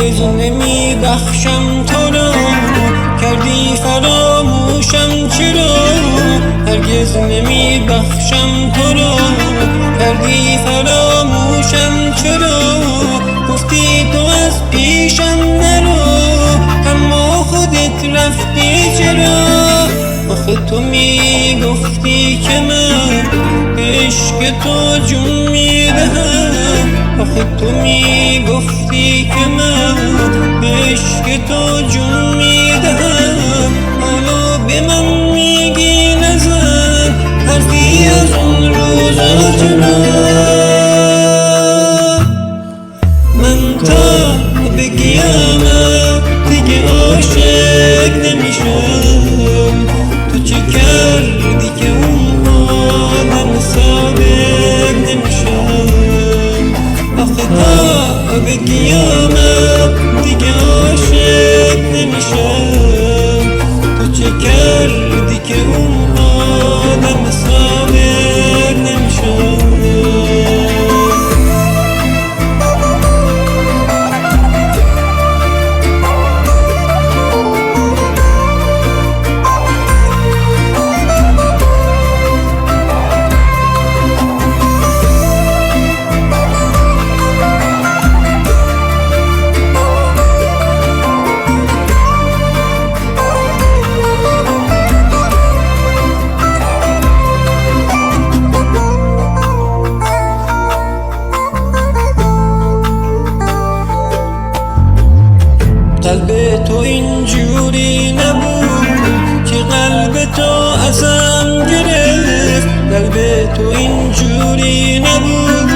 هرگز نمی بخشم تو را، کردی فراموشم چرا؟ هرگز نمی بخشم تو را، کردی فراموشم چرا؟ گفتی تو از پیشم نرو، اما خودت رفتی چرا؟ آخه تو می گفتی که من به عشق تو جون می دهم، آخه تو می گفتی که من به عشق تو جون می دهم. حالا به من میگی نزن حرفی از اون روزا چرا؟ من تا به قیامت دیگه عاشق نمیشم، تو چه کردی که اون آدم صادق نمیشم؟ آخه تا به قیامت دیگه عاشق نمیشم، تو چه کردی که اون آدم صادق نمیشم؟ قلب تو اینجوری نبود که قلب تو ازم گرفت، قلب تو اینجوری نبود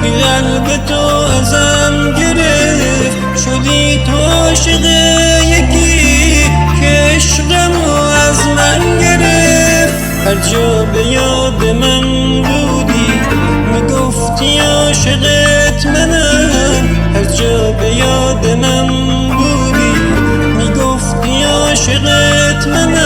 که قلب تو ازم گرفت. شدی تو عاشق یکی که عشقمو از من گرفت، هر جا به یاد من بودی میگفتی عاشقت منم، هر جا به یاد من عاشقت من